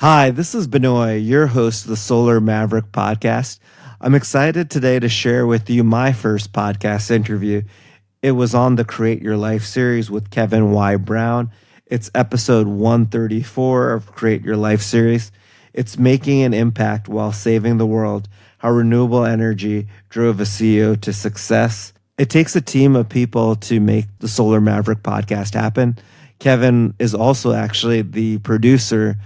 Hi, this is Benoy, your host of the Solar Maverick podcast. I'm excited today to share with you my first podcast interview. It was on the Create Your Life series with Kevin Y. Brown. It's episode 134 of Create Your Life series. It's making an impact while saving the world, how renewable energy drove a CEO to success. It takes a team of people to make the Solar Maverick podcast happen. Kevin is also actually the producer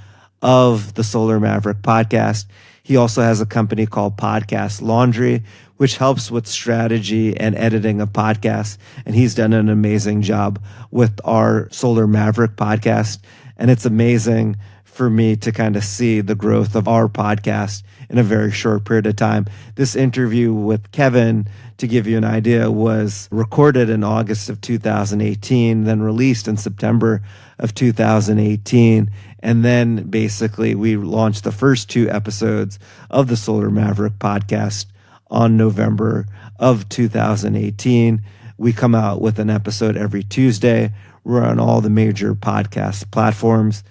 of the Solar Maverick podcast. He also has a company called Podcast Laundry, which helps with strategy and editing of podcasts. And he's done an amazing job with our Solar Maverick podcast. And it's amazing for me to kind of see the growth of our podcast in a very short period of time. This interview with Kevin, to give you an idea, was recorded in August of 2018, then released in September of 2018. And then basically we launched the first two episodes of the Solar Maverick podcast on November of 2018. We come out with an episode every Tuesday. We're on all the major podcast platforms.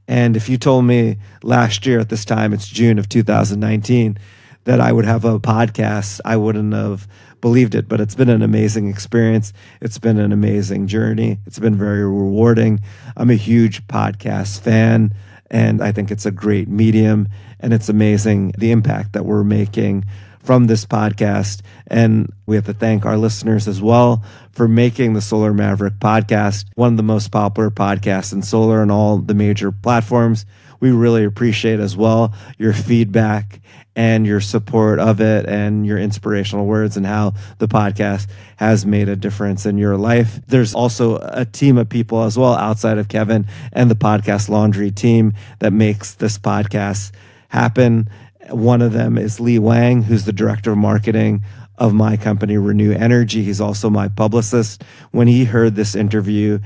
And if you told me last year at this time, it's June of 2019, that I would have a podcast, I wouldn't have believed it. But it's been an amazing experience. It's been an amazing journey. It's been very rewarding. I'm a huge podcast fan, and I think it's a great medium, and it's amazing the impact that we're making from this podcast. And we have to thank our listeners as well for making the Solar Maverick podcast one of the most popular podcasts in solar on all the major platforms. We really appreciate as well your feedback and your support of it and your inspirational words and how the podcast has made a difference in your life. There's also a team of people as well outside of Kevin and the Podcast Laundry team that makes this podcast happen. One of them is Lee Wang, who's the director of marketing of my company, Reneu Energy. He's also my publicist. When he heard this interview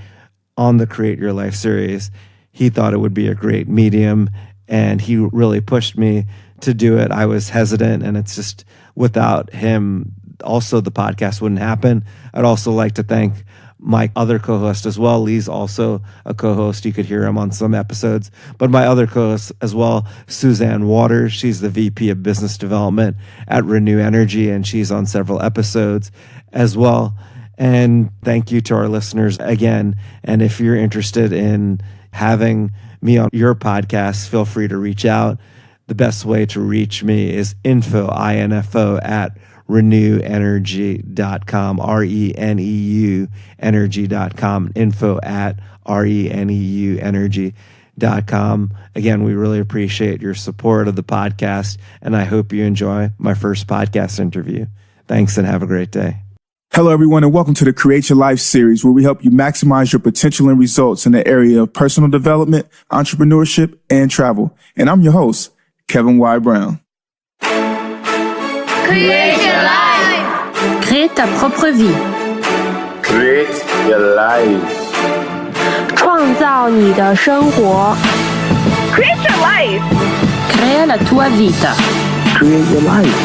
on the Create Your Life series, he thought it would be a great medium, and he really pushed me to do it. I was hesitant, and it's just without him, also the podcast wouldn't happen. I'd also like to thank my other co-host as well. Lee's also a co-host. You could hear him on some episodes. But my other co-host as well, Suzanne Waters. She's the VP of Business Development at Reneu Energy, and she's on several episodes as well. And thank you to our listeners again. And if you're interested in having me on your podcast, feel free to reach out. The best way to reach me is info at reneuenergy.com, RENEU energy.com, info at RENEU energy.com. Again, we really appreciate your support of the podcast, and I hope you enjoy my first podcast interview. Thanks, and have a great day. Hello, everyone, and welcome to the Create Your Life series, where we help you maximize your potential and results in the area of personal development, entrepreneurship, and travel. And I'm your host, Kevin Y. Brown. Create your life. Crée ta propre vie. Create your life. 创造你的生活。 Create your life. Crea la tua vita. Create your life.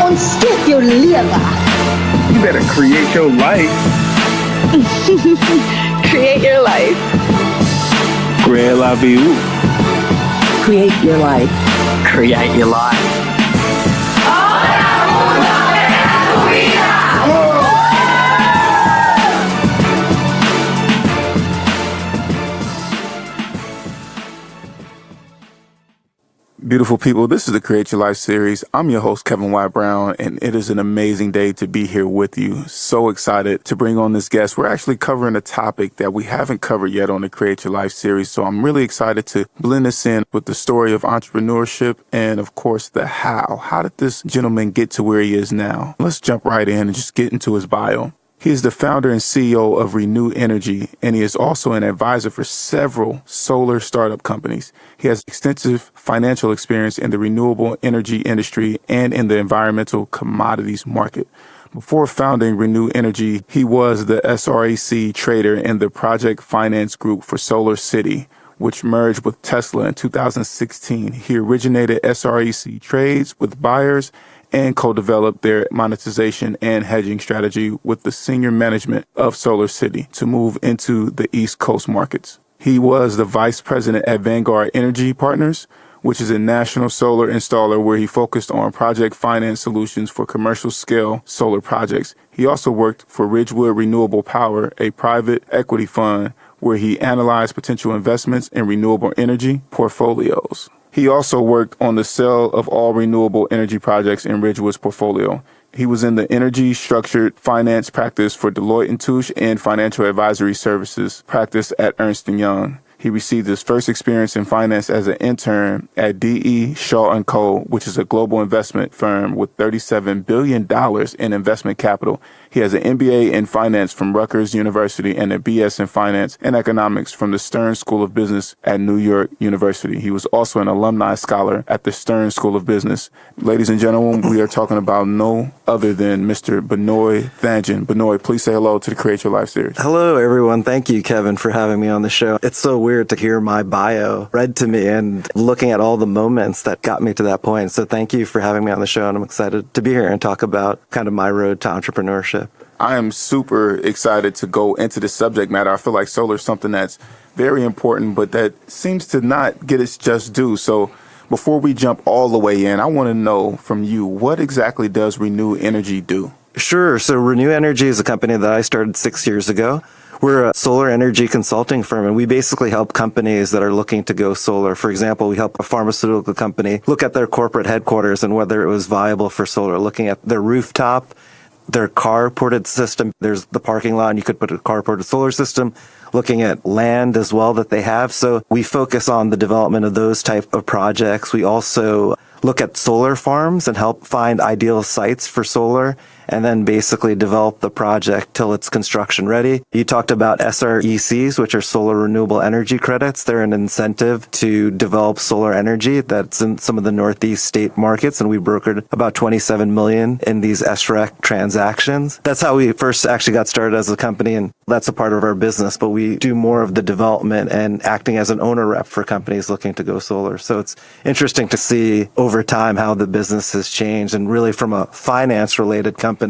Ontsteek jou lewe. You better create your life. Create your life. Create la vie. Create your life. Create your life. Beautiful people, this is the Create Your Life series. I'm your host, Kevin Y. Brown, and it is an amazing day to be here with you. So excited to bring on this guest. We're actually covering a topic that we haven't covered yet on the Create Your Life series, so I'm really excited to blend this in with the story of entrepreneurship and, of course, the how. How did this gentleman get to where he is now? Let's jump right in and just get into his bio. He is the founder and CEO of Reneu Energy, and he is also an advisor for several solar startup companies. He has extensive financial experience in the renewable energy industry and in the environmental commodities market. Before founding Reneu Energy, he was the SREC trader in the project finance group for SolarCity, which merged with Tesla in 2016. He originated SREC trades with buyers and co-developed their monetization and hedging strategy with the senior management of SolarCity to move into the East Coast markets. He was the vice president at Vanguard Energy Partners, which is a national solar installer where he focused on project finance solutions for commercial scale solar projects. He also worked for Ridgewood Renewable Power, a private equity fund where he analyzed potential investments in renewable energy portfolios. He also worked on the sale of all renewable energy projects in Ridgewood's portfolio. He was in the energy structured finance practice for Deloitte and Touche and financial advisory services practice at Ernst & Young. He received his first experience in finance as an intern at D.E. Shaw & Co., which is a global investment firm with $37 billion in investment capital. He has an MBA in finance from Rutgers University and a BS in finance and economics from the Stern School of Business at New York University. He was also an alumni scholar at the Stern School of Business. Ladies and gentlemen, we are talking about no other than Mr. Benoy Thanjan. Benoy, please say hello to the Create Your Life series. Hello, everyone. Thank you, Kevin, for having me on the show. It's so weird to hear my bio read to me and looking at all the moments that got me to that point. So thank you for having me on the show, and I'm excited to be here and talk about kind of my road to entrepreneurship. I am super excited to go into the subject matter. I feel like solar is something that's very important, but that seems to not get its just due. So before we jump all the way in, I want to know from you, what exactly does Reneu Energy do? Sure. So Reneu Energy is a company that I started 6 years ago. We're a solar energy consulting firm, and we basically help companies that are looking to go solar. For example, we help a pharmaceutical company look at their corporate headquarters and whether it was viable for solar, looking at their rooftop, their carported system. There's the parking lot, and you could put a carported solar system, looking at land as well that they have. So we focus on the development of those type of projects. We also look at solar farms and help find ideal sites for solar, and then basically develop the project till it's construction ready. You talked about SRECs, which are solar renewable energy credits. They're an incentive to develop solar energy that's in some of the Northeast state markets, and we brokered about 27 million in these SREC transactions. That's how we first actually got started as a company, and that's a part of our business, but we do more of the development and acting as an owner rep for companies looking to go solar. So it's interesting to see over time how the business has changed, and really from a finance related company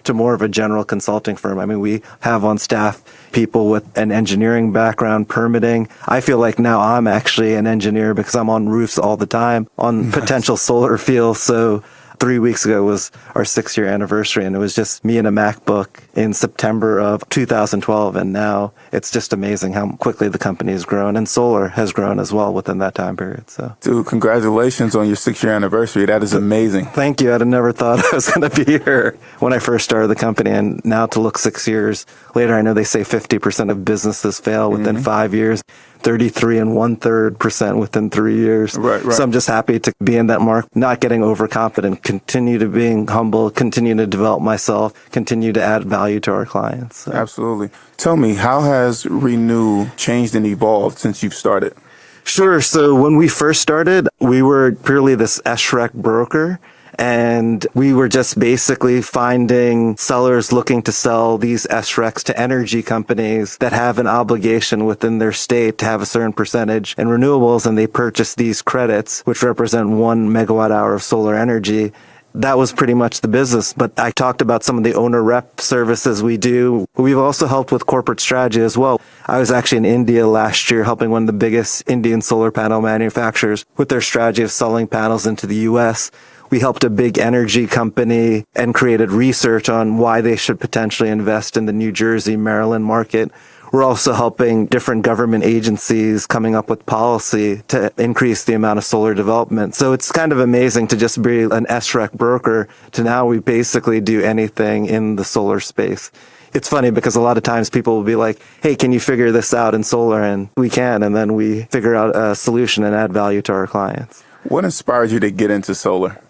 to more of a general consulting firm. I mean, we have on staff people with an engineering background, permitting. I feel like now I'm actually an engineer because I'm on roofs all the time on potential solar fields. So 3 weeks ago was our 6-year anniversary, and it was just me and a MacBook in September of 2012. And now it's just amazing how quickly the company has grown, and solar has grown as well within that time period. So, dude, congratulations on your 6-year anniversary. That is amazing. Thank you. I'd have never thought I was going to be here when I first started the company, and now to look 6 years later, I know they say 50% of businesses fail within 5 years. 33 1/3% within 3 years. Right. So I'm just happy to be in that mark, not getting overconfident, continue to being humble, continue to develop myself, continue to add value to our clients. So. Absolutely. Tell me, how has Reneu changed and evolved since you've started? Sure. So when we first started, we were purely this SREC broker. And we were just basically finding sellers looking to sell these SRECs to energy companies that have an obligation within their state to have a certain percentage in renewables, and they purchase these credits, which represent 1 megawatt hour of solar energy. That was pretty much the business. But I talked about some of the owner rep services we do. We've also helped with corporate strategy as well. I was actually in India last year helping one of the biggest Indian solar panel manufacturers with their strategy of selling panels into the U.S. We helped a big energy company and created research on why they should potentially invest in the New Jersey, Maryland market. We're also helping different government agencies coming up with policy to increase the amount of solar development. So it's kind of amazing to just be an SREC broker to now we basically do anything in the solar space. It's funny because a lot of times people will be like, hey, can you figure this out in solar? And we can, and then we figure out a solution and add value to our clients. What inspired you to get into solar?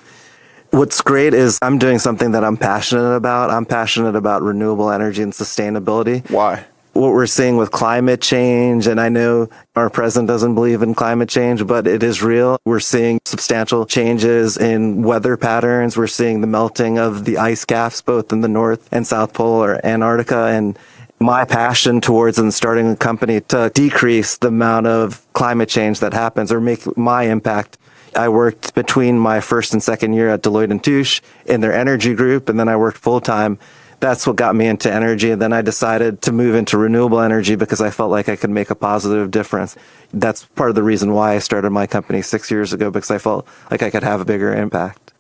What's great is I'm doing something that I'm passionate about. I'm passionate about renewable energy and sustainability. Why? What we're seeing with climate change, and I know our president doesn't believe in climate change, but it is real. We're seeing substantial changes in weather patterns. We're seeing the melting of the ice caps, both in the North and South Pole or Antarctica. And my passion towards and starting a company to decrease the amount of climate change that happens or make my impact. I worked between my first and second year at Deloitte and Touche in their energy group, and then I worked full-time. That's what got me into energy. And then I decided to move into renewable energy because I felt like I could make a positive difference. That's part of the reason why I started my company 6 years ago, because I felt like I could have a bigger impact.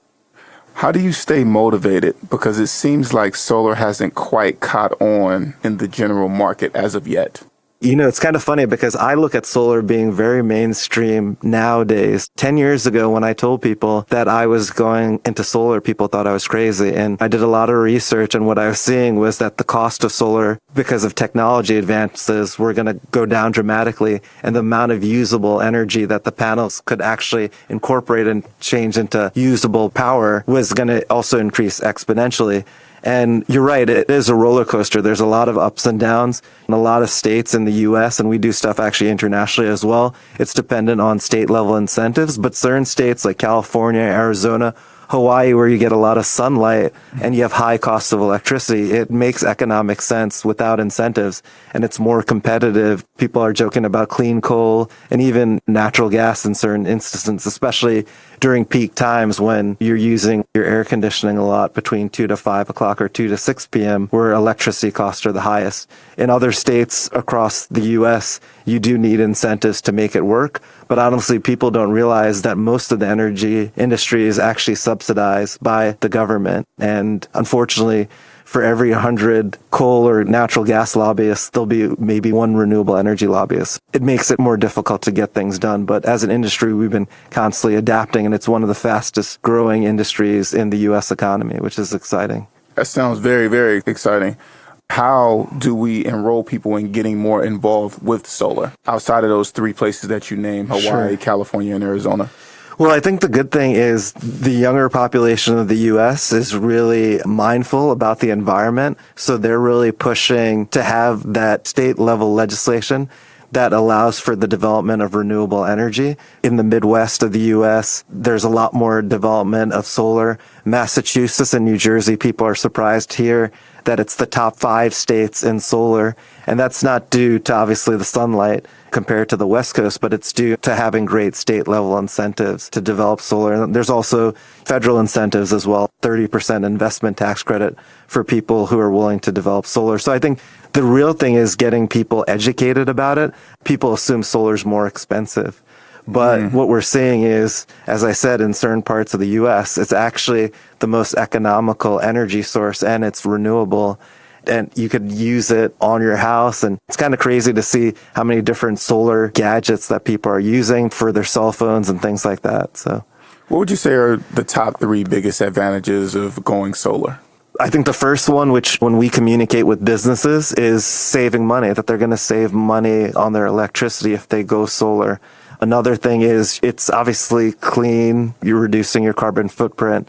How do you stay motivated? Because it seems like solar hasn't quite caught on in the general market as of yet. It's kind of funny because I look at solar being very mainstream nowadays. 10 years ago, when I told people that I was going into solar, people thought I was crazy. And I did a lot of research, and what I was seeing was that the cost of solar, because of technology advances, were going to go down dramatically. And the amount of usable energy that the panels could actually incorporate and change into usable power was going to also increase exponentially. And you're right, it is a roller coaster. There's a lot of ups and downs in a lot of states in the U.S., and we do stuff actually internationally as well. It's dependent on state level incentives, but certain states like California, Arizona, Hawaii, where you get a lot of sunlight and you have high costs of electricity, it makes economic sense without incentives, and it's more competitive. People are joking about clean coal and even natural gas in certain instances, especially during peak times when you're using your air conditioning a lot between 2 to 5 o'clock or 2 to 6 p.m., where electricity costs are the highest. In other states across the U.S., you do need incentives to make it work. But honestly, people don't realize that most of the energy industry is actually subsidized by the government. And unfortunately, for every 100 coal or natural gas lobbyists, there'll be maybe one renewable energy lobbyist. It makes it more difficult to get things done. But as an industry, we've been constantly adapting, and it's one of the fastest growing industries in the U.S. economy, which is exciting. That sounds very, very exciting. How do we enroll people in getting more involved with solar outside of those three places that you named, Hawaii, Sure. California, and Arizona? Well, I think the good thing is the younger population of the U.S. is really mindful about the environment. So they're really pushing to have that state level legislation that allows for the development of renewable energy. In the Midwest of the U.S., there's a lot more development of solar. Massachusetts and New Jersey, people are surprised here that it's the top 5 states in solar. And that's not due to obviously the sunlight compared to the West Coast, but it's due to having great state level incentives to develop solar. And there's also federal incentives as well, 30% investment tax credit for people who are willing to develop solar. So I think the real thing is getting people educated about it. People assume solar is more expensive. But what we're seeing is, as I said, in certain parts of the U.S., it's actually the most economical energy source, and it's renewable. And you could use it on your house. And it's kind of crazy to see how many different solar gadgets that people are using for their cell phones and things like that. So, what would you say are the top 3 biggest advantages of going solar? I think the first one, which when we communicate with businesses, is saving money, that they're going to save money on their electricity if they go solar. Another thing is it's obviously clean. You're reducing your carbon footprint.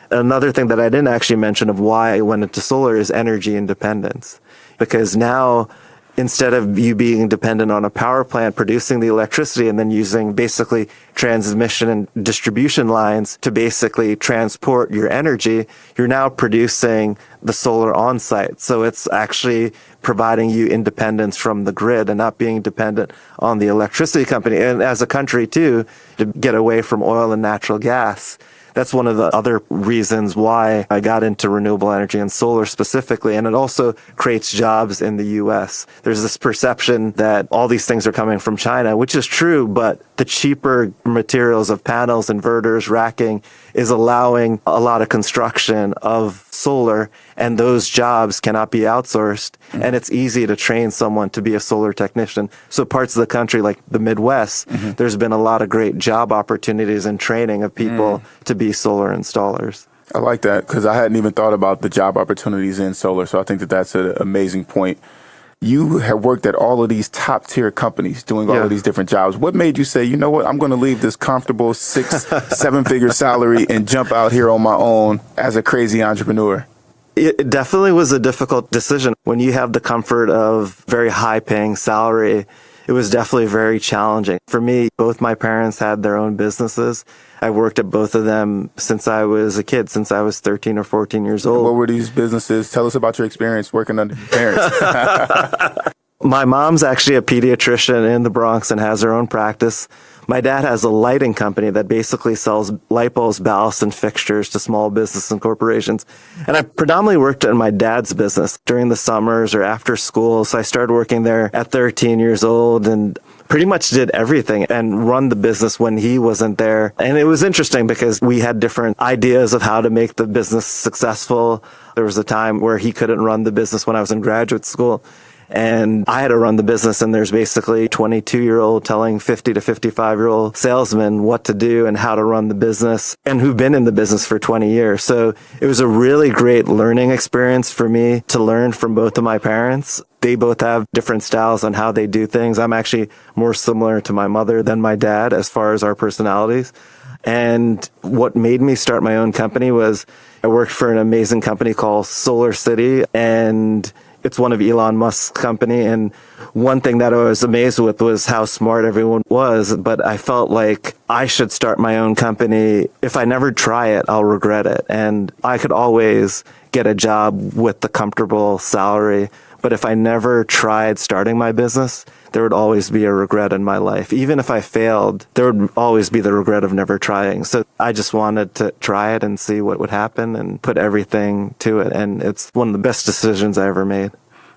Another thing that I didn't actually mention of why I went into solar is energy independence. Because now, instead of you being dependent on a power plant producing the electricity and then using basically transmission and distribution lines to basically transport your energy, you're now producing the solar on site. So it's actually providing you independence from the grid and not being dependent on the electricity company. And as a country too, to get away from oil and natural gas. That's one of the other reasons why I got into renewable energy and solar specifically. And it also creates jobs in the U.S. There's this perception that all these things are coming from China, which is true, but the cheaper materials of panels, inverters, racking is allowing a lot of construction of solar, and those jobs cannot be outsourced. And it's easy to train someone to be a solar technician. So parts of the country like the Midwest, there's been a lot of great job opportunities and training of people to be solar installers. I like that because I hadn't even thought about the job opportunities in solar. So I think that that's an amazing point. You have worked at all of these top tier companies doing all of these different jobs. What made you say, you know what, I'm going to leave this comfortable 6-7 figure salary and jump out here on my own as a crazy entrepreneur? It definitely was a difficult decision. When you have the comfort of very high paying salary, it was definitely very challenging. For me, both my parents had their own businesses. I worked at both of them since I was a kid, since I was 13 or 14 years old. What were these businesses? Tell us about your experience working under your parents. My mom's actually a pediatrician in the Bronx and has her own practice. My dad has a lighting company that basically sells light bulbs, ballasts, and fixtures to small business and corporations. And I predominantly worked in my dad's business during the summers or after school. So I started working there at 13 years old. And pretty much did everything and run the business when he wasn't there. And it was interesting because we had different ideas of how to make the business successful. There was a time where he couldn't run the business when I was in graduate school, and I had to run the business, and there's basically 22-year-old telling 50 to 55-year-old salesmen what to do and how to run the business, and who've been in the business for 20 years. So it was a really great learning experience for me to learn from both of my parents. They both have different styles on how they do things. I'm actually more similar to my mother than my dad as far as our personalities. And what made me start my own company was I worked for an amazing company called SolarCity, and it's one of Elon Musk's company. And one thing that I was amazed with was how smart everyone was. But I felt like I should start my own company. If I never try it, I'll regret it. And I could always get a job with the comfortable salary. But if I never tried starting my business, there would always be a regret in my life. Even if I failed, there would always be the regret of never trying. So I just wanted to try it and see what would happen and put everything to it. And it's one of the best decisions I ever made.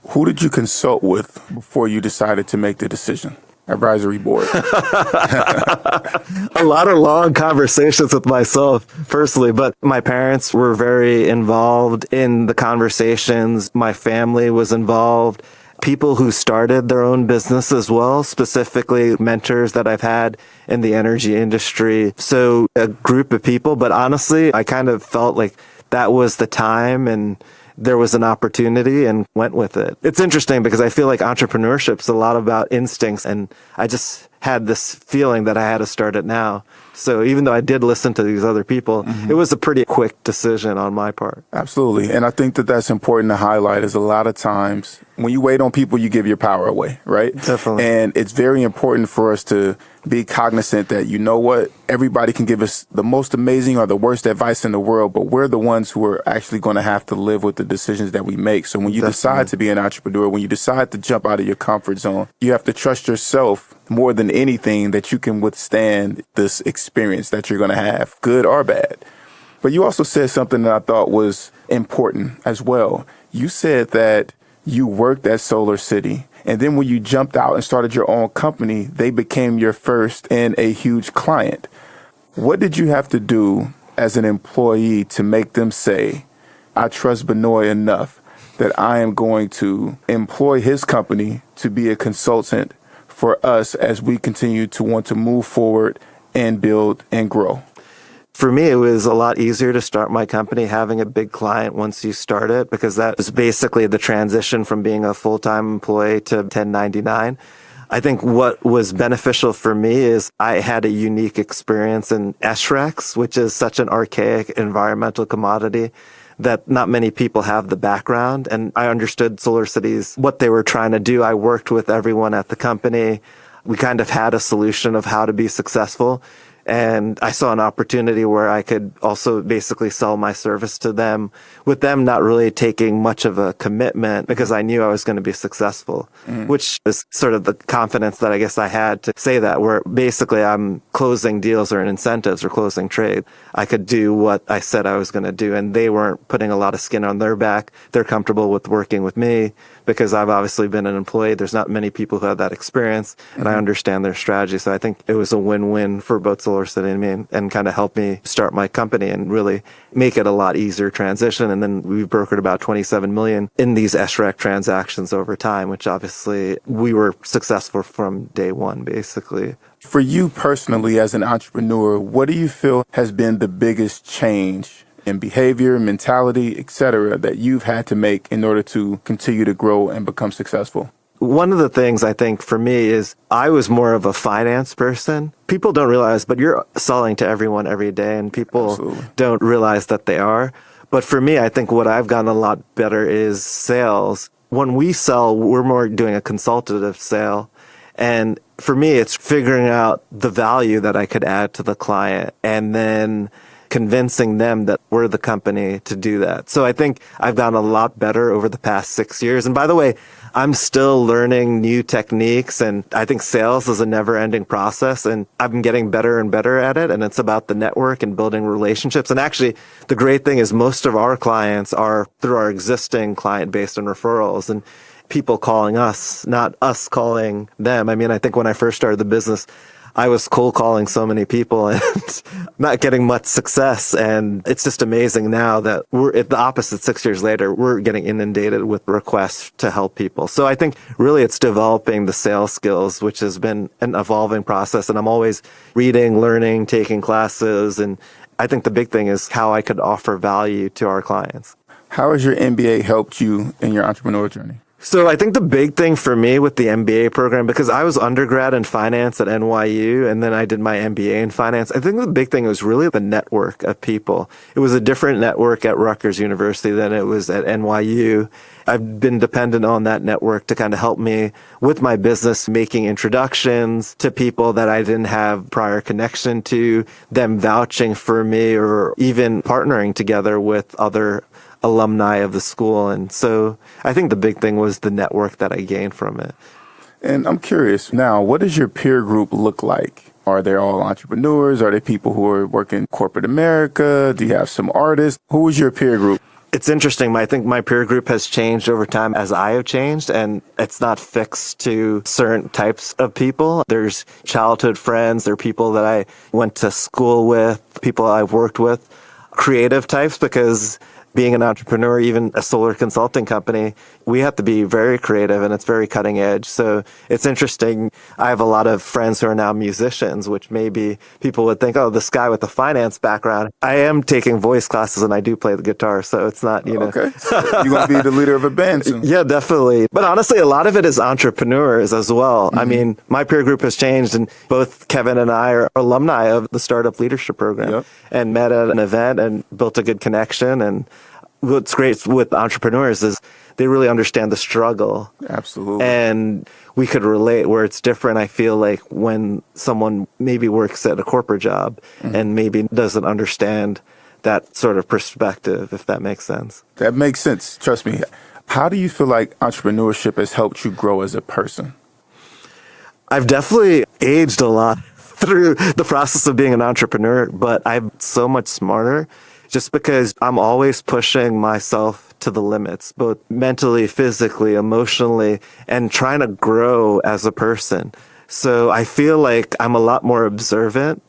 Who did you consult with before you decided to make the decision? Advisory board. A lot of long conversations with myself personally, but my parents were very involved in the conversations. My family was involved. People who started their own business as well, specifically mentors that I've had in the energy industry. So a group of people, but honestly, I kind of felt like that was the time and there was an opportunity and went with it. It's interesting because I feel like entrepreneurship's a lot about instincts, and I just had this feeling that I had to start it now. So even though I did listen to these other people, it was a pretty quick decision on my part. Absolutely. And I think that that's important to highlight is a lot of times when you wait on people, you give your power away, right? Definitely. And it's very important for us to be cognizant that, you know what, everybody can give us the most amazing or the worst advice in the world, but we're the ones who are actually going to have to live with the decisions that we make. So when you decide to be an entrepreneur, when you decide to jump out of your comfort zone, you have to trust yourself more than anything that you can withstand this experience that you're going to have, good or bad. But you also said something that I thought was important as well. You said that you worked at SolarCity, and then when you jumped out and started your own company, they became your first and a huge client. What did you have to do as an employee to make them say, I trust Benoy enough that I am going to employ his company to be a consultant for us as we continue to want to move forward and build and grow? For me, it was a lot easier to start my company having a big client once you start it, because that was basically the transition from being a full-time employee to 1099. I think what was beneficial for me is I had a unique experience in SRECs, which is such an archaic environmental commodity that not many people have the background. And I understood SolarCity's, what they were trying to do. I worked with everyone at the company. We kind of had a solution of how to be successful. And I saw an opportunity where I could also basically sell my service to them, with them not really taking much of a commitment because I knew I was going to be successful, which is sort of the confidence that I guess I had to say that, where basically I'm closing deals or incentives or closing trade. I could do what I said I was going to do, and they weren't putting a lot of skin on their back. They're comfortable with working with me because I've obviously been an employee. There's not many people who have that experience, and I understand their strategy. So I think it was a win-win for both SolarCity and me, and kind of helped me start my company and really make it a lot easier transition. And then we've brokered about 27 million in these SREC transactions over time, which obviously we were successful from day one, basically. For you personally as an entrepreneur, what do you feel has been the biggest change in behavior, mentality, etc., that you've had to make in order to continue to grow and become successful? One of the things I think for me is I was more of a finance person. People don't realize, but you're selling to everyone every day, and people don't realize that they are. But for me, I think what I've gotten a lot better is sales. When we sell, we're more doing a consultative sale. And for me, it's figuring out the value that I could add to the client and then convincing them that we're the company to do that. So I think I've gotten a lot better over the past 6 years. And by the way, I'm still learning new techniques, and I think sales is a never-ending process, and I've been getting better and better at it, and it's about the network and building relationships. And actually, the great thing is most of our clients are through our existing client base and referrals. And people calling us, not us calling them. I mean, I think when I first started the business, I was cold calling so many people and not getting much success. And it's just amazing now that we're at the opposite 6 years later, we're getting inundated with requests to help people. So I think really it's developing the sales skills, which has been an evolving process. And I'm always reading, learning, taking classes. And I think the big thing is how I could offer value to our clients. How has your MBA helped you in your entrepreneur journey? So I think the big thing for me with the MBA program, because I was undergrad in finance at NYU and then I did my MBA in finance, I think the big thing was really the network of people. It was a different network at Rutgers University than it was at NYU. I've been dependent on that network to kind of help me with my business, making introductions to people that I didn't have prior connection to, them vouching for me, or even partnering together with other alumni of the school. And so I think the big thing was the network that I gained from it. And I'm curious now, what does your peer group look like? Are they all entrepreneurs? Are they people who are working corporate America? Do you have some artists? Who is your peer group? It's interesting. I think my peer group has changed over time as I have changed, and it's not fixed to certain types of people. There's childhood friends. There are people that I went to school with, people I've worked with, creative types, because being an entrepreneur, even a solar consulting company, we have to be very creative and it's very cutting edge. So it's interesting. I have a lot of friends who are now musicians, which maybe people would think, oh, this guy with the finance background. I am taking voice classes and I do play the guitar. So it's not, you know. Okay. So you're going to be the leader of a band soon. Yeah, definitely. But honestly, a lot of it is entrepreneurs as well. I mean, my peer group has changed, and both Kevin and I are alumni of the Startup Leadership Program and met at an event and built a good connection. And what's great with entrepreneurs is they really understand the struggle. Absolutely. And we could relate, where it's different. I feel like when someone maybe works at a corporate job and maybe doesn't understand that sort of perspective, if that makes sense. That makes sense. Trust me. How do you feel like entrepreneurship has helped you grow as a person? I've definitely aged a lot through the process of being an entrepreneur, but I'm so much smarter just because I'm always pushing myself to the limits, both mentally, physically, emotionally, and trying to grow as a person. So I feel like I'm a lot more observant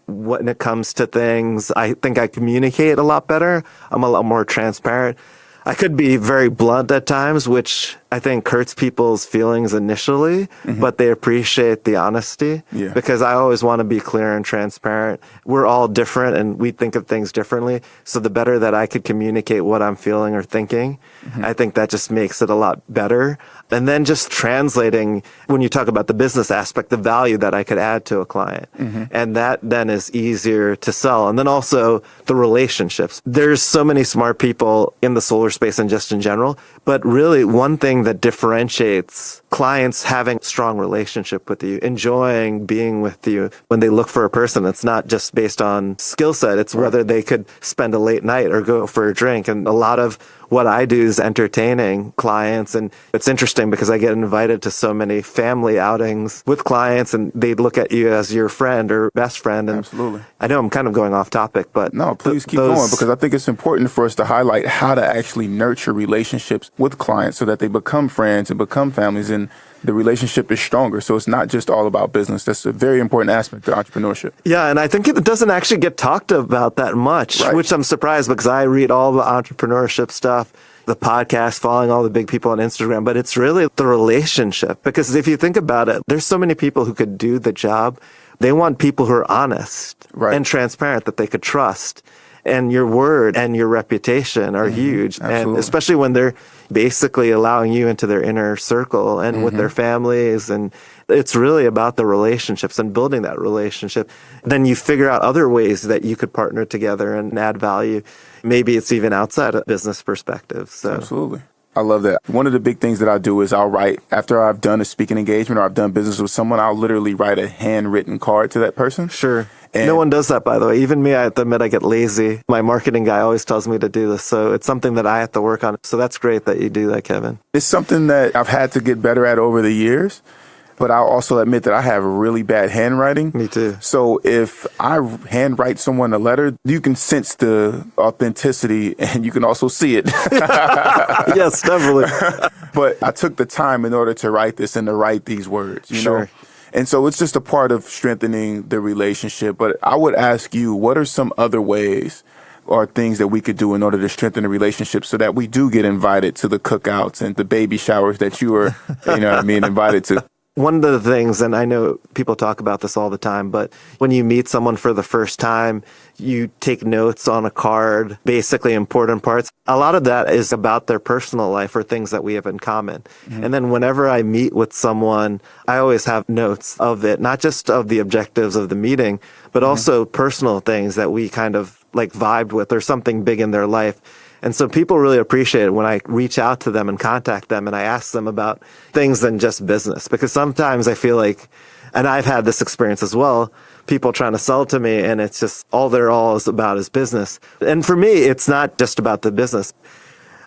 when it comes to things. I think I communicate a lot better. I'm a lot more transparent. I could be very blunt at times, which I think hurts people's feelings initially, but they appreciate the honesty because I always want to be clear and transparent. We're all different and we think of things differently. So the better that I could communicate what I'm feeling or thinking, I think that just makes it a lot better. And then just translating, when you talk about the business aspect, the value that I could add to a client. And that then is easier to sell. And then also the relationships. There's so many smart people in the solar space and just in general, but really one thing that differentiates clients having a strong relationship with you, enjoying being with you when they look for a person. It's not just based on skill set. It's whether they could spend a late night or go for a drink. And a lot of what I do is entertaining clients. And it's interesting because I get invited to so many family outings with clients and they look at you as your friend or best friend. And absolutely. I know I'm kind of going off topic, but no, please keep going, because I think it's important for us to highlight how to actually nurture relationships with clients so that they become friends and become families, and the relationship is stronger. So it's not just all about business. That's a very important aspect of entrepreneurship. Yeah, and I think it doesn't actually get talked about that much, which I'm surprised because I read all the entrepreneurship stuff, the podcast, following all the big people on Instagram, but it's really the relationship. Because if you think about it, there's so many people who could do the job. They want people who are honest and transparent that they could trust. And your word and your reputation are huge. Absolutely. And especially when they're basically allowing you into their inner circle and with their families. And it's really about the relationships and building that relationship. Then you figure out other ways that you could partner together and add value. Maybe it's even outside a business perspective. So. Absolutely. I love that. One of the big things that I do is I'll write, after I've done a speaking engagement or I've done business with someone, I'll literally write a handwritten card to that person. Sure. And no one does that, by the way. Even me, I have to admit, I get lazy. My marketing guy always tells me to do this. So it's something that I have to work on. So that's great that you do that, Kevin. It's something that I've had to get better at over the years. but I'll also admit that I have really bad handwriting. Me too. So if I handwrite someone a letter, you can sense the authenticity and you can also see it. Yes, definitely. But I took the time in order to write this and to write these words, you know? Sure. And so it's just a part of strengthening the relationship. But I would ask you, what are some other ways or things that we could do in order to strengthen the relationship so that we do get invited to the cookouts and the baby showers that you are, invited to? One of the things, and I know people talk about this all the time, but when you meet someone for the first time, you take notes on a card, basically important parts. A lot of that is about their personal life or things that we have in common. Mm-hmm. And then whenever I meet with someone, I always have notes of it, not just of the objectives of the meeting, but also personal things that we kind of like vibed with or something big in their life. And so people really appreciate it when I reach out to them and contact them and I ask them about things than just business. Because sometimes I feel like, and I've had this experience as well, people trying to sell to me and it's just all they're all is about is business. And for me, it's not just about the business.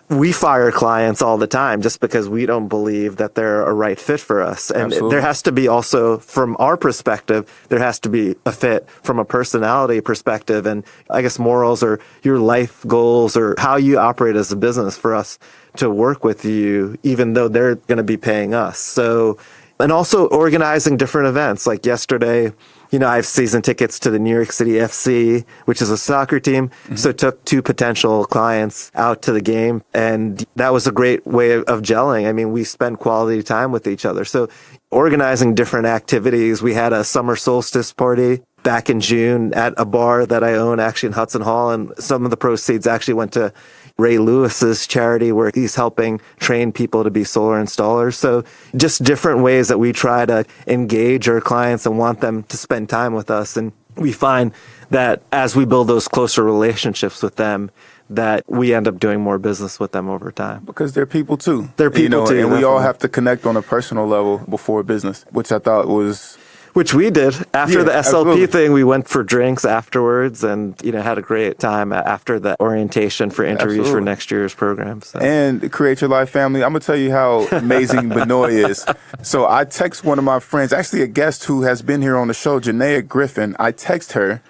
We fire clients all the time just because we don't believe that they're a right fit for us. And Absolutely. There has to be also, from our perspective, there has to be a fit from a personality perspective and I guess morals or your life goals or how you operate as a business for us to work with you, even though they're going to be paying us. So, and also organizing different events. Like yesterday, I have season tickets to the New York City FC, which is a soccer team. Mm-hmm. So took 2 potential clients out to the game. And that was a great way of gelling. I mean, we spend quality time with each other. So organizing different activities. We had a summer solstice party back in June at a bar that I own actually in Hudson Hall. And some of the proceeds actually went to Ray Lewis's charity where he's helping train people to be solar installers. So just different ways that we try to engage our clients and want them to spend time with us. And we find that as we build those closer relationships with them, that we end up doing more business with them over time. Because they're people too. They're people too. And definitely. we all have to connect on a personal level before business, which I thought was... Which we did. After the SLP absolutely. thing, we went for drinks afterwards and, had a great time after the orientation for interviews Absolutely. for next year's program. So. And Create Your Life family, I'm going to tell you how amazing Benoy is. So I text one of my friends, actually a guest who has been here on the show, Janaea Griffin. I text her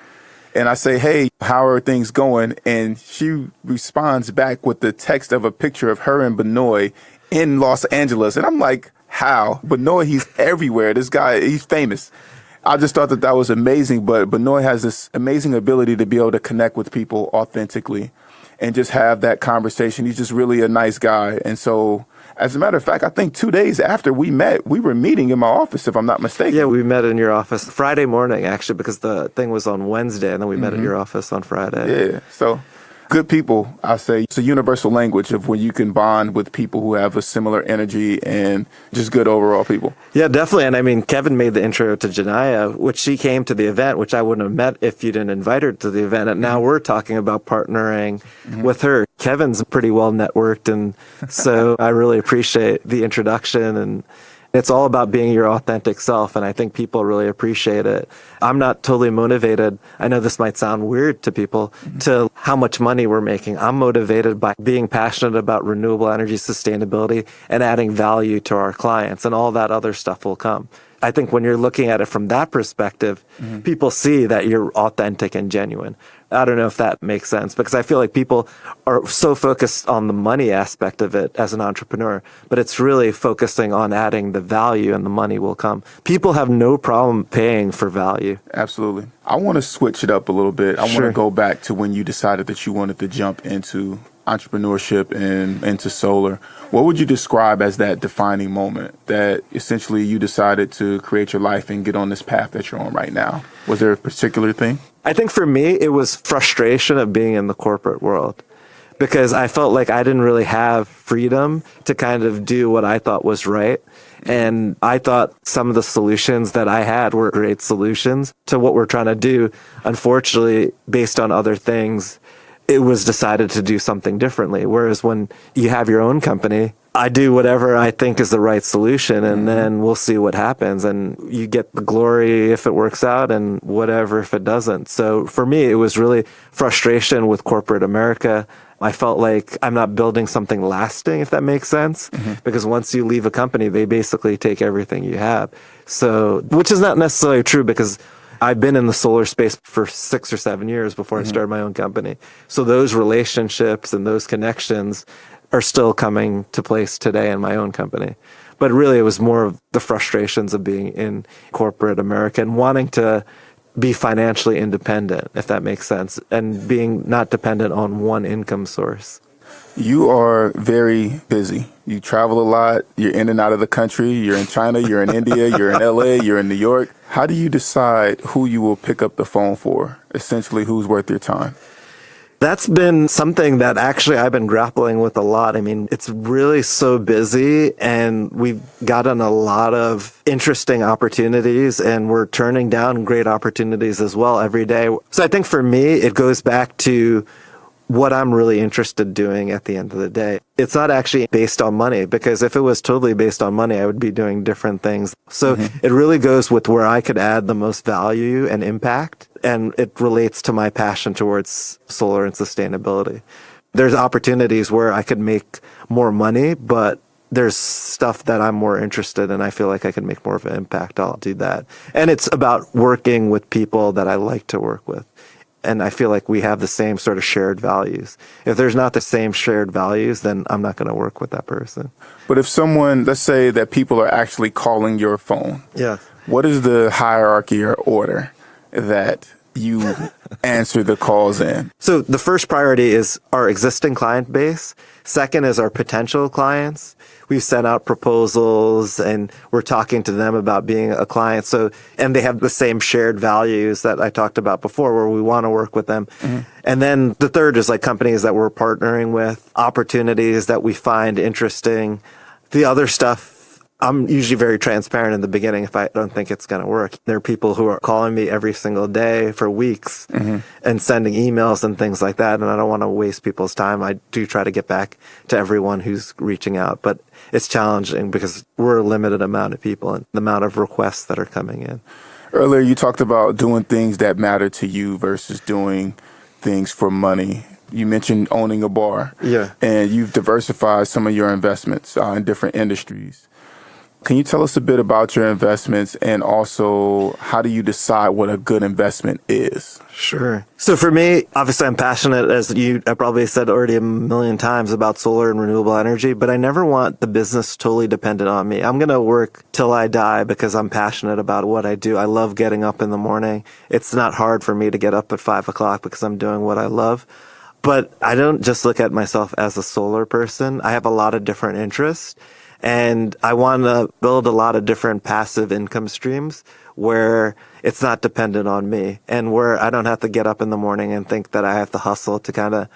and I say, hey, how are things going? And she responds back with the text of a picture of her and Benoy in Los Angeles. And I'm like, how? Benoy, he's everywhere. This guy, he's famous. I just thought that was amazing. But Benoy has this amazing ability to be able to connect with people authentically and just have that conversation. He's just really a nice guy. And so, as a matter of fact, I think 2 days after we met, we were meeting in my office, if I'm not mistaken. Yeah, we met in your office Friday morning, actually, because the thing was on Wednesday, and then we met at your office on Friday. Yeah, so good people, I say. It's a universal language of when you can bond with people who have a similar energy and just good overall people. Yeah, definitely. And I mean, Kevin made the intro to Janaea, which she came to the event, which I wouldn't have met if you didn't invite her to the event. And now we're talking about partnering with her. Kevin's pretty well networked. And so I really appreciate the introduction. And it's all about being your authentic self, and I think people really appreciate it. I'm not totally motivated. I know this might sound weird to people, to how much money we're making. I'm motivated by being passionate about renewable energy sustainability and adding value to our clients, and all that other stuff will come. I think when you're looking at it from that perspective, people see that you're authentic and genuine. I don't know if that makes sense, because I feel like people are so focused on the money aspect of it as an entrepreneur, but it's really focusing on adding the value, and the money will come. People have no problem paying for value. Absolutely. I want to switch it up a little bit. I want Sure. to go back to when you decided that you wanted to jump into entrepreneurship and into solar. What would you describe as that defining moment that essentially you decided to create your life and get on this path that you're on right now? Was there a particular thing? I think for me, it was frustration of being in the corporate world, because I felt like I didn't really have freedom to kind of do what I thought was right. And I thought some of the solutions that I had were great solutions to what we're trying to do. Unfortunately, based on other things, it was decided to do something differently. Whereas when you have your own company, I do whatever I think is the right solution, and then we'll see what happens. And you get the glory if it works out, and whatever if it doesn't. So for me, it was really frustration with corporate America. I felt like I'm not building something lasting, if that makes sense. Because once you leave a company, they basically take everything you have. So, which is not necessarily true because I've been in the solar space for 6 or 7 years before I started my own company. So those relationships and those connections are still coming to place today in my own company. But really, it was more of the frustrations of being in corporate America and wanting to be financially independent, if that makes sense, and being not dependent on one income source. You are very busy. You travel a lot. You're in and out of the country. You're in China. You're in India. You're in LA. You're in New York. How do you decide who you will pick up the phone for? Essentially, who's worth your time? That's been something that actually I've been grappling with a lot. I mean, it's really so busy and we've gotten a lot of interesting opportunities and we're turning down great opportunities as well every day. So I think for me, it goes back to what I'm really interested in doing at the end of the day. It's not actually based on money, because if it was totally based on money, I would be doing different things. So it really goes with where I could add the most value and impact. And it relates to my passion towards solar and sustainability. There's opportunities where I could make more money, but there's stuff that I'm more interested in. I feel like I can make more of an impact. I'll do that. And it's about working with people that I like to work with. And I feel like we have the same sort of shared values. If there's not the same shared values, then I'm not going to work with that person. But if someone, let's say that people are actually calling your phone. Yeah. What is the hierarchy or order that you answer the calls in? So the first priority is our existing client base. Second is our potential clients. We've sent out proposals and we're talking to them about being a client. So, and they have the same shared values that I talked about before where we want to work with them. And then the third is like companies that we're partnering with, opportunities that we find interesting. The other stuff, I'm usually very transparent in the beginning if I don't think it's going to work. There are people who are calling me every single day for weeks and sending emails and things like that. And I don't want to waste people's time. I do try to get back to everyone who's reaching out, but it's challenging because we're a limited amount of people and the amount of requests that are coming in. Earlier, you talked about doing things that matter to you versus doing things for money. You mentioned owning a bar. Yeah. And you've diversified some of your investments in different industries. Can you tell us a bit about your investments and also how do you decide what a good investment is? Sure. So for me, obviously I'm passionate, as I probably said already a million times, about solar and renewable energy, but I never want the business totally dependent on me. I'm going to work till I die because I'm passionate about what I do. I love getting up in the morning. It's not hard for me to get up at 5 o'clock because I'm doing what I love. But I don't just look at myself as a solar person. I have a lot of different interests. And I want to build a lot of different passive income streams where it's not dependent on me and where I don't have to get up in the morning and think that I have to hustle to kind of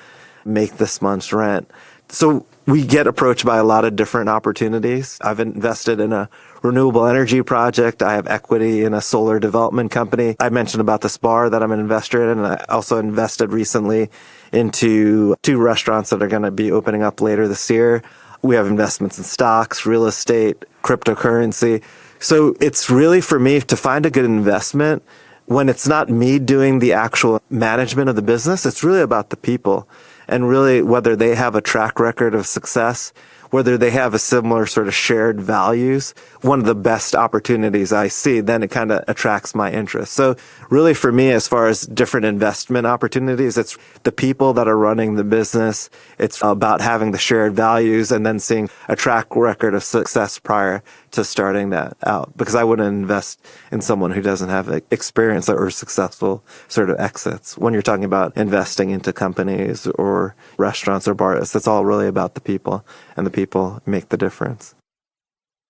make this month's rent. So we get approached by a lot of different opportunities. I've invested in a renewable energy project. I have equity in a solar development company. I mentioned about this bar that I'm an investor in, and I also invested recently into 2 restaurants that are going to be opening up later this year. We have investments in stocks, real estate, cryptocurrency. So it's really for me to find a good investment when it's not me doing the actual management of the business. It's really about the people and really whether they have a track record of success, whether they have a similar sort of shared values. One of the best opportunities I see, then it kind of attracts my interest. So really for me, as far as different investment opportunities, it's the people that are running the business. It's about having the shared values and then seeing a track record of success prior to starting that out. Because I wouldn't invest in someone who doesn't have experience or successful sort of exits. When you're talking about investing into companies or restaurants or bars, that's all really about the people, and the people make the difference.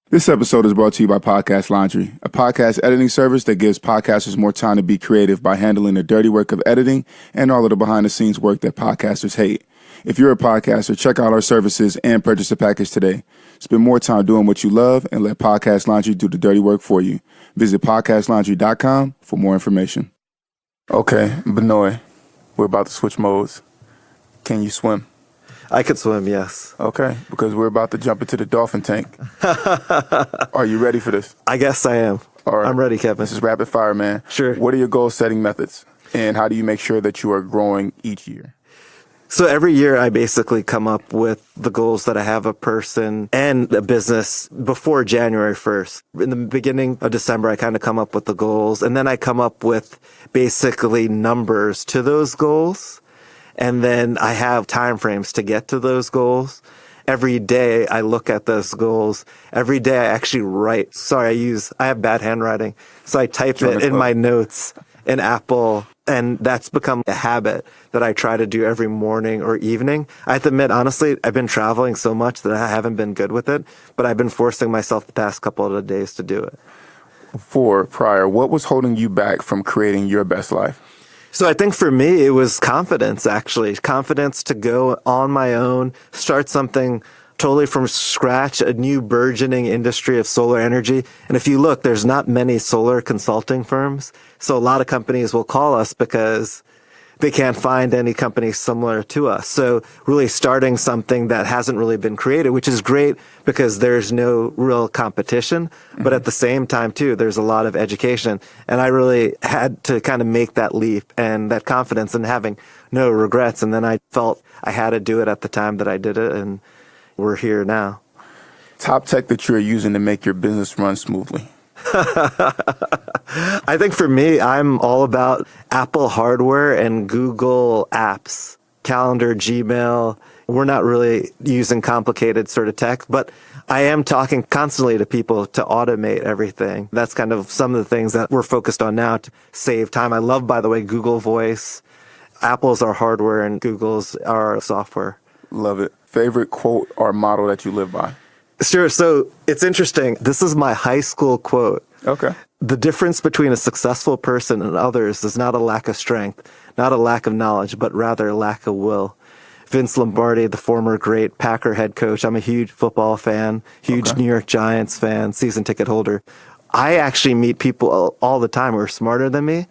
This episode is brought to you by Podcast Laundry, a podcast editing service that gives podcasters more time to be creative by handling the dirty work of editing and all of the behind-the-scenes work that podcasters hate. If you're a podcaster, check out our services and purchase a package today. Spend more time doing what you love and let Podcast Laundry do the dirty work for you. Visit podcastlaundry.com for more information. Okay, Benoy, we're about to switch modes. Can you swim? I could swim, yes. Okay, because we're about to jump into the dolphin tank. Are you ready for this? I guess I am. All right. I'm ready, Kevin. This is rapid fire, man. Sure. What are your goal setting methods? And how do you make sure that you are growing each year? So every year I basically come up with the goals that I have a person and a business before January 1st. In the beginning of December, I kind of come up with the goals, and then I come up with basically numbers to those goals. And then I have timeframes to get to those goals. Every day I look at those goals. Every day I actually write. Sorry, I have bad handwriting. So I type it in my notes in Apple. And that's become a habit that I try to do every morning or evening. I have to admit, honestly, I've been traveling so much that I haven't been good with it, but I've been forcing myself the past couple of days to do it. Prior, what was holding you back from creating your best life? So I think for me, it was confidence, actually. Confidence to go on my own, start something totally from scratch, a new burgeoning industry of solar energy. And if you look, there's not many solar consulting firms. So a lot of companies will call us because they can't find any company similar to us. So really starting something that hasn't really been created, which is great because there's no real competition. But at the same time, too, there's a lot of education. And I really had to kind of make that leap and that confidence and having no regrets. And then I felt I had to do it at the time that I did it. And we're here now. Top tech that you're using to make your business run smoothly? I think for me, I'm all about Apple hardware and Google apps, Calendar, Gmail. We're not really using complicated sort of tech, but I am talking constantly to people to automate everything. That's kind of some of the things that we're focused on now to save time. I love, by the way, Google Voice. Apple's our hardware and Google's our software. Love it. Favorite quote or motto that you live by? Sure. So it's interesting. This is my high school quote. Okay. The difference between a successful person and others is not a lack of strength, not a lack of knowledge, but rather a lack of will. Vince Lombardi, the former great Packer head coach. I'm a huge football fan, huge New York Giants fan, season ticket holder. I actually meet people all the time who are smarter than me,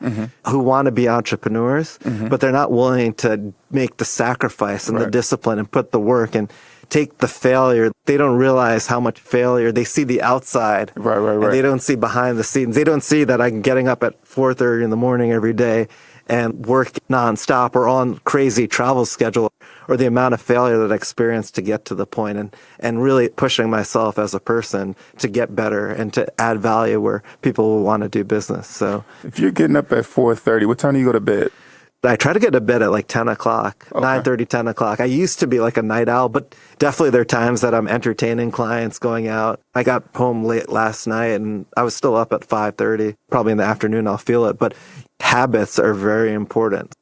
who want to be entrepreneurs, but they're not willing to make the sacrifice and the discipline and put the work and take the failure. They don't realize how much failure. They see the outside. Right. And they don't see behind the scenes. They don't see that I'm getting up at 4:30 in the morning every day and work nonstop or on crazy travel schedule, or the amount of failure that I experienced to get to the point, and really pushing myself as a person to get better and to add value where people will want to do business. So if you're getting up at 4:30, what time do you go to bed? I try to get to bed at like 10 o'clock, 9:30, 10 o'clock. I used to be like a night owl, but definitely there are times that I'm entertaining clients, going out. I got home late last night and I was still up at 5:30. Probably in the afternoon I'll feel it, but habits are very important.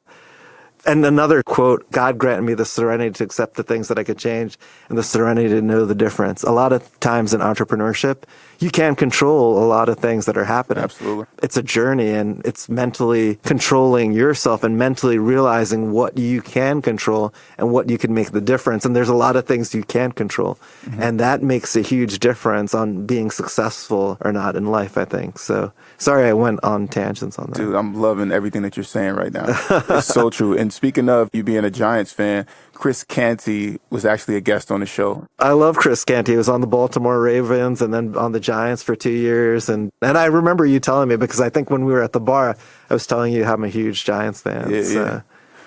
And another quote, God granted me the serenity to accept the things that I could change and the serenity to know the difference. A lot of times in entrepreneurship, you can't control a lot of things that are happening. Absolutely. It's a journey, and it's mentally controlling yourself and mentally realizing what you can control and what you can make the difference. And there's a lot of things you can't control. And that makes a huge difference on being successful or not in life, I think. So sorry I went on tangents on that. Dude, I'm loving everything that you're saying right now. It's so true. And speaking of you being a Giants fan, Chris Canty was actually a guest on the show. I love Chris Canty. He was on the Baltimore Ravens and then on the Giants for 2 years. And I remember you telling me, because I think when we were at the bar, I was telling you how I'm a huge Giants fan. Yeah.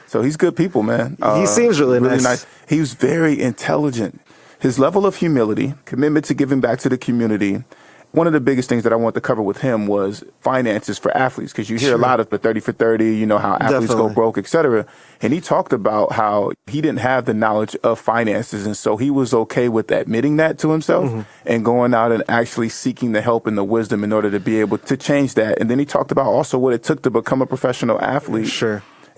So he's good people, man. He seems really nice. He was very intelligent. His level of humility, commitment to giving back to the community. One of the biggest things that I wanted to cover with him was finances for athletes, because you hear a lot of the 30 for 30, you know, how athletes go broke, et cetera. And he talked about how he didn't have the knowledge of finances. And so he was okay with admitting that to himself and going out and actually seeking the help and the wisdom in order to be able to change that. And then he talked about also what it took to become a professional athlete.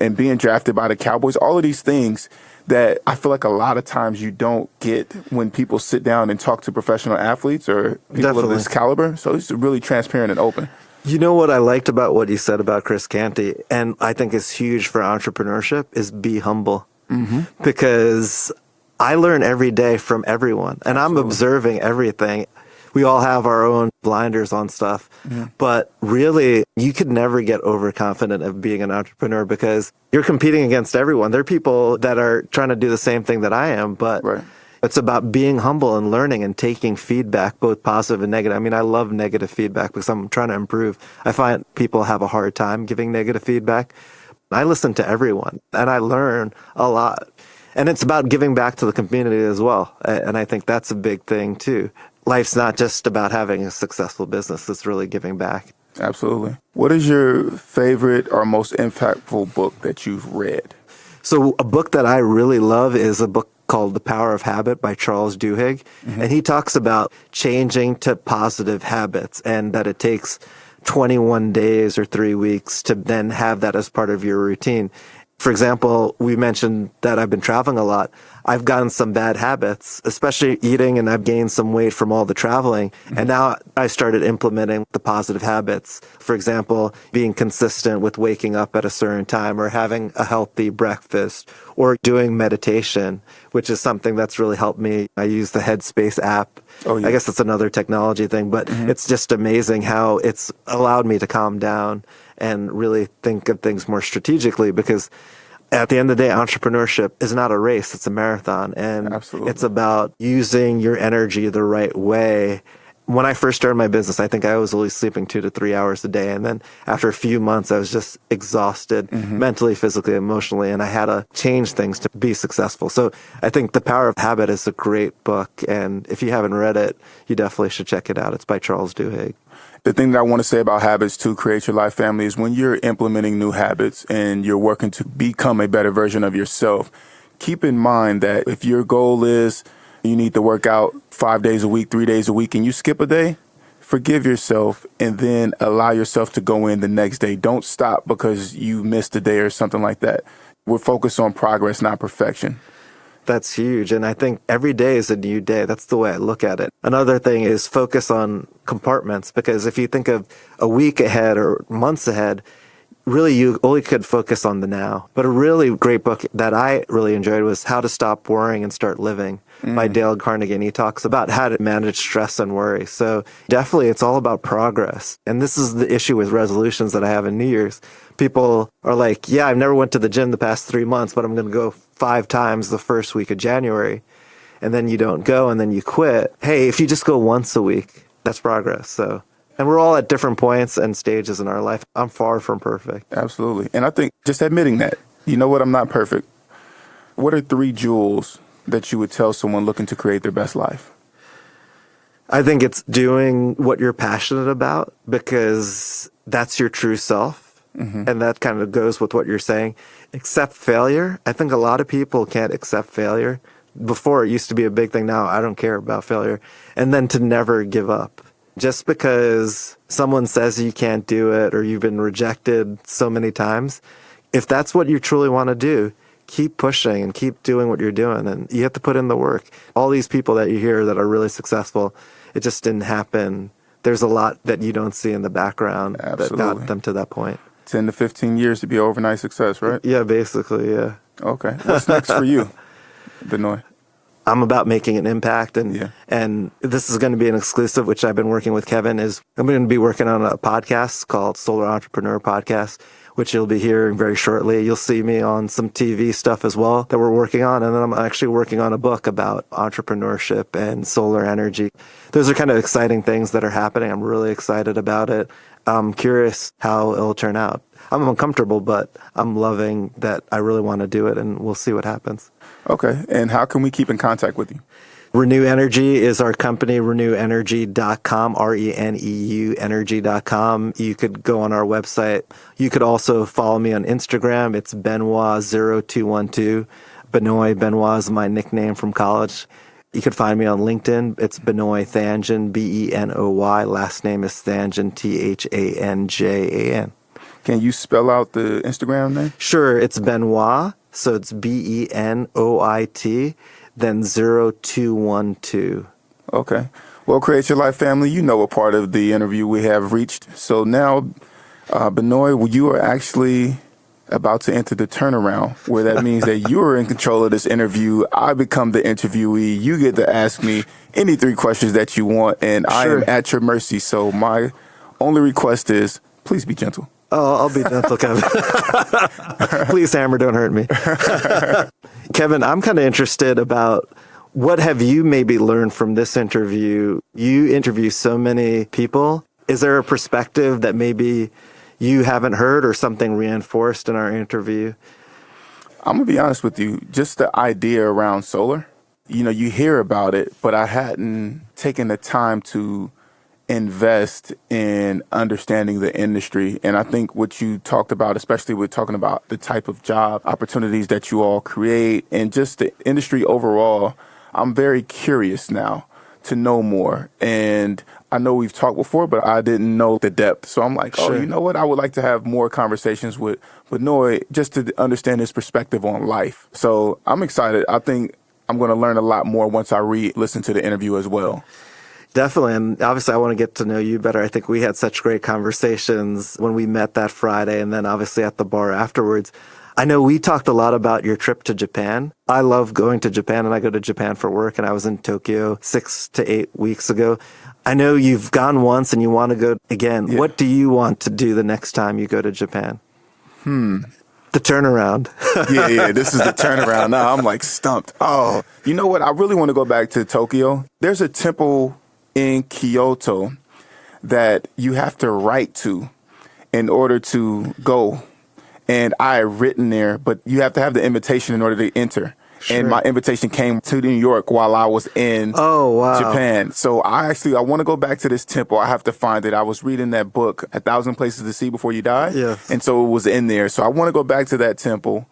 And being drafted by the Cowboys, all of these things that I feel like a lot of times you don't get when people sit down and talk to professional athletes or people of this caliber. So it's really transparent and open. You know what I liked about what you said about Chris Canty, and I think is huge for entrepreneurship, is be humble. Because I learn every day from everyone, and I'm observing everything. We all have our own blinders on stuff, but really you could never get overconfident of being an entrepreneur because you're competing against everyone. There are people that are trying to do the same thing that I am, but it's about being humble and learning and taking feedback, both positive and negative. I mean, I love negative feedback because I'm trying to improve. I find people have a hard time giving negative feedback. I listen to everyone and I learn a lot. And it's about giving back to the community as well. And I think that's a big thing too. Life's not just about having a successful business. It's really giving back. Absolutely. What is your favorite or most impactful book that you've read? So a book that I really love is a book called The Power of Habit by Charles Duhigg. Mm-hmm. And he talks about changing to positive habits and that it takes 21 days or 3 weeks to then have that as part of your routine. For example, we mentioned that I've been traveling a lot. I've gotten some bad habits, especially eating, and I've gained some weight from all the traveling. Mm-hmm. And now I started implementing the positive habits. For example, being consistent with waking up at a certain time or having a healthy breakfast or doing meditation, which is something that's really helped me. I use the Headspace app. Oh, yeah. I guess it's another technology thing, but it's just amazing how it's allowed me to calm down and really think of things more strategically, because at the end of the day, entrepreneurship is not a race, it's a marathon. And it's about using your energy the right way. When I first started my business, I think I was only sleeping 2 to 3 hours a day. And then after a few months, I was just exhausted mentally, physically, emotionally, and I had to change things to be successful. So I think The Power of Habit is a great book. And if you haven't read it, you definitely should check it out. It's by Charles Duhigg. The thing that I want to say about habits to create your life, family, is when you're implementing new habits and you're working to become a better version of yourself, keep in mind that if your goal is you need to work out 5 days a week, 3 days a week, and you skip a day, forgive yourself and then allow yourself to go in the next day. Don't stop because you missed a day or something like that. We're focused on progress, not perfection. That's huge. And I think every day is a new day. That's the way I look at it. Another thing is focus on compartments, because if you think of a week ahead or months ahead, really you only could focus on the now. But a really great book that I really enjoyed was How to Stop Worrying and Start Living by Dale Carnegie. And he talks about how to manage stress and worry. So definitely it's all about progress. And this is the issue with resolutions that I have in New Year's. People are like, yeah, I've never went to the gym the past 3 months, but I'm going to go 5 times the first week of January. And then you don't go and then you quit. Hey, if you just go once a week, that's progress. So, and we're all at different points and stages in our life. I'm far from perfect. Absolutely. And I think just admitting that, you know what, I'm not perfect. What are 3 jewels that you would tell someone looking to create their best life? I think it's doing what you're passionate about, because that's your true self. And that kind of goes with what you're saying. Accept failure. I think a lot of people can't accept failure. Before, it used to be a big thing. Now I don't care about failure. And then to never give up. Just because someone says you can't do it or you've been rejected so many times, if that's what you truly want to do, keep pushing and keep doing what you're doing. And you have to put in the work. All these people that you hear that are really successful, it just didn't happen. There's a lot that you don't see in the background that got them to that point. 10 to 15 years to be overnight success, right? Yeah, basically, yeah. Okay. What's next for you, Benoy? I'm about making an impact, and this is going to be an exclusive, which I've been working with Kevin, is I'm going to be working on a podcast called Solar Entrepreneur Podcast, which you'll be hearing very shortly. You'll see me on some TV stuff as well that we're working on, and then I'm actually working on a book about entrepreneurship and solar energy. Those are kind of exciting things that are happening. I'm really excited about it. I'm curious how it'll turn out. I'm uncomfortable, but I'm loving that I really want to do it, and we'll see what happens. Okay. And how can we keep in contact with you? Reneu Energy is our company, reneuenergy.com, RENEU energy.com. You could go on our website. You could also follow me on Instagram. It's Benoy0212. Benoy is my nickname from college. You could find me on LinkedIn. It's Benoy Thanjan, Benoy. Last name is Thanjan, Thanjan. Can you spell out the Instagram name? Sure. It's Benoit. So it's Benoit, then 0212. Okay. Well, Create Your Life family, you know what part of the interview we have reached. So now, Benoy, you are actually about to enter the turnaround, where that means that you are in control of this interview. I become the interviewee. You get to ask me any 3 questions that you want, and I am at your mercy. So my only request is, please be gentle. Oh, I'll be gentle, Kevin. Please, Hammer, don't hurt me. Kevin, I'm kind of interested about what have you maybe learned from this interview? You interview so many people. Is there a perspective that maybe you haven't heard or something reinforced in our interview? I'm going to be honest with you. Just the idea around solar, you hear about it, but I hadn't taken the time to invest in understanding the industry. And I think what you talked about, especially with talking about the type of job opportunities that you all create and just the industry overall, I'm very curious now to know more. And I know we've talked before, but I didn't know the depth. So I'm like, Sure. you know what? I would like to have more conversations with Benoy just to understand his perspective on life. So I'm excited. I think I'm going to learn a lot more once I listen to the interview as well. Definitely. And obviously, I want to get to know you better. I think we had such great conversations when we met that Friday and then obviously at the bar afterwards. I know we talked a lot about your trip to Japan. I love going to Japan, and I go to Japan for work, and I was in Tokyo 6 to 8 weeks ago. I know you've gone once and you want to go again. Yeah. What do you want to do the next time you go to Japan? The turnaround. Yeah, this is the turnaround. Now I'm like stumped. Oh, you know what? I really want to go back to Tokyo. There's a temple in Kyoto that you have to write to in order to go. And I had written there, but you have to have the invitation in order to enter. Sure. And my invitation came to New York while I was in Japan. So I want to go back to this temple. I have to find it. I was reading that book, 1,000 Places to See Before You Die. Yes. And so it was in there. So I want to go back to that temple.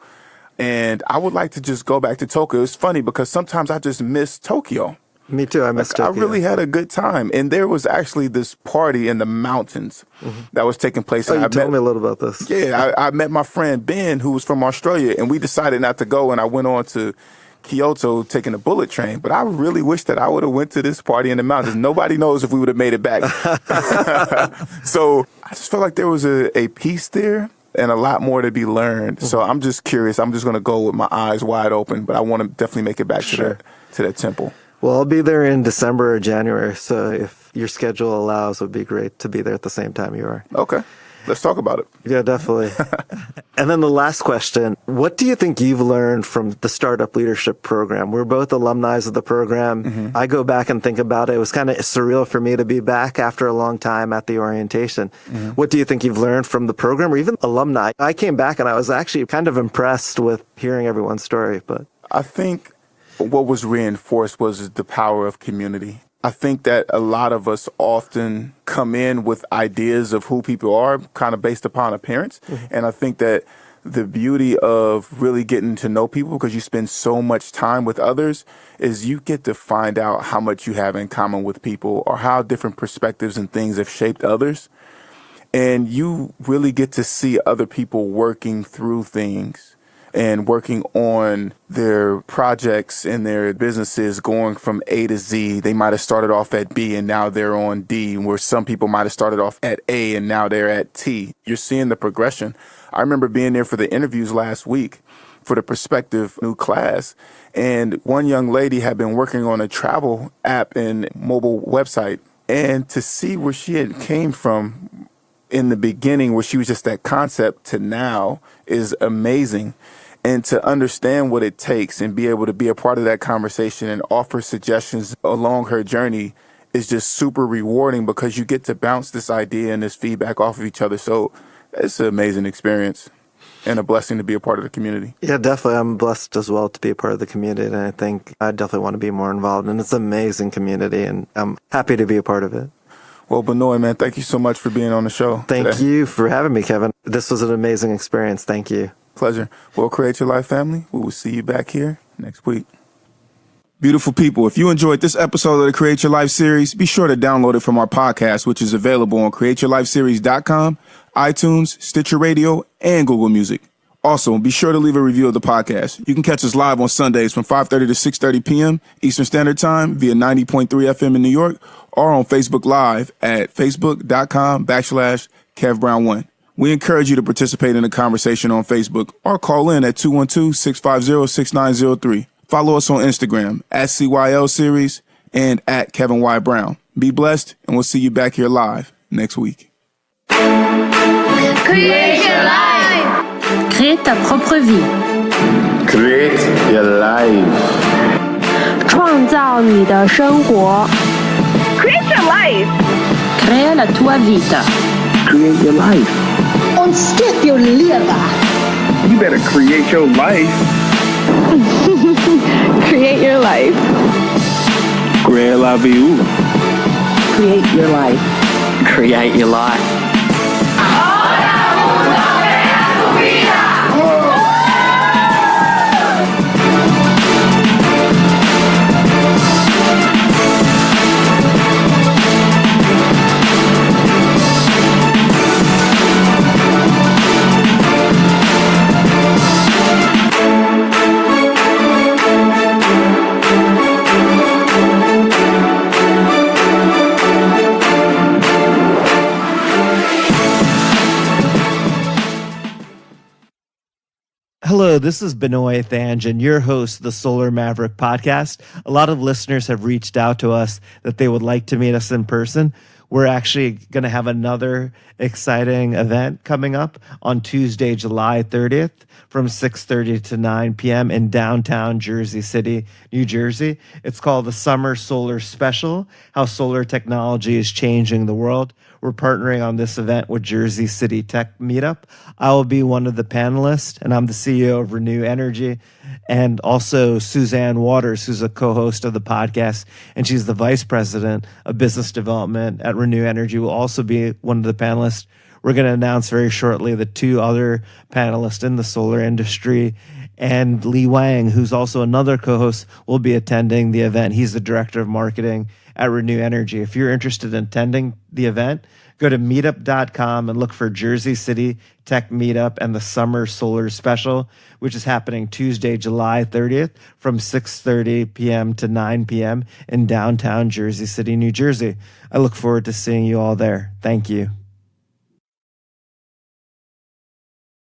And I would like to just go back to Tokyo. It's funny because sometimes I just miss Tokyo. Me too. I missed Tokyo. I really had a good time. And there was actually this party in the mountains that was taking place. Oh, you told me a little about this. Yeah, I met my friend Ben, who was from Australia, and we decided not to go. And I went on to Kyoto taking a bullet train. But I really wish that I would have went to this party in the mountains. Nobody knows if we would have made it back. So I just felt like there was a piece there and a lot more to be learned. So I'm just curious. I'm just going to go with my eyes wide open. But I want to definitely make it back to that temple. Well, I'll be there in December or January, so if your schedule allows, it would be great to be there at the same time you are. Okay. Let's talk about it. Yeah, definitely. And then the last question, what do you think you've learned from the Startup Leadership Program? We're both alumni of the program. I go back and think about it. It was kind of surreal for me to be back after a long time at the orientation. What do you think you've learned from the program or even alumni? I came back and I was actually kind of impressed with hearing everyone's story. But I think what was reinforced was the power of community. I think that a lot of us often come in with ideas of who people are kind of based upon appearance. And I think that the beauty of really getting to know people, because you spend so much time with others, is you get to find out how much you have in common with people or how different perspectives and things have shaped others. And you really get to see other people working through things and working on their projects and their businesses going from A to Z. They might have started off at B and now they're on D, where some people might have started off at A and now they're at T. You're seeing the progression. I remember being there for the interviews last week for the prospective new class, and one young lady had been working on a travel app and mobile website, and to see where she had came from in the beginning, where she was just that concept, to now is amazing. And to understand what it takes and be able to be a part of that conversation and offer suggestions along her journey is just super rewarding, because you get to bounce this idea and this feedback off of each other. So it's an amazing experience and a blessing to be a part of the community. Yeah, definitely. I'm blessed as well to be a part of the community. And I think I definitely want to be more involved. And it's an amazing community, and I'm happy to be a part of it. Well, Benoy, man, thank you so much for being on the show. Thank you for having me, Kevin. This was an amazing experience. Thank you. Pleasure. Well, Create Your Life family, we will see you back here next week. Beautiful people, if you enjoyed this episode of the Create Your Life series, be sure to download it from our podcast, which is available on createyourlifeseries.com, iTunes, Stitcher Radio, and Google Music. Also, be sure to leave a review of the podcast. You can catch us live on Sundays from 5:30 to 6:30 p.m. Eastern Standard Time via 90.3 FM in New York, or on Facebook Live at facebook.com/KevBrown1. We encourage you to participate in the conversation on Facebook or call in at 212-650-6903. Follow us on Instagram at CYL Series and at Kevin Y. Brown. Be blessed, and we'll see you back here live next week. Create your life. Crée ta propre vie. Create your life. 创造你的生活。 Create your life. Crea la tua vita. Create your life. Und skip your liver. You better create your life. Create your life. Create la vie. Create your life. Create your life. Hello, this is Benoy Thanjan, your host of the Solar Maverick podcast. A lot of listeners have reached out to us that they would like to meet us in person. We're actually going to have another exciting event coming up on Tuesday, July 30th from 6:30 to 9 p.m. in downtown Jersey City, New Jersey. It's called the Summer Solar Special, How Solar Technology is Changing the World. We're partnering on this event with Jersey City Tech Meetup. I will be one of the panelists, and I'm the CEO of Reneu Energy, and also Suzanne Waters, who's a co-host of the podcast, and she's the vice president of business development at Reneu Energy, will also be one of the panelists. We're going to announce very shortly the two other panelists in the solar industry, and Lee Wang, who's also another co-host, will be attending the event. He's the director of marketing at Reneu Energy. If you're interested in attending the event, go to meetup.com and look for Jersey City Tech Meetup and the Summer Solar Special, which is happening Tuesday, July 30th from 6:30 p.m. to 9 p.m. in downtown Jersey City, New Jersey. I look forward to seeing you all there. Thank you.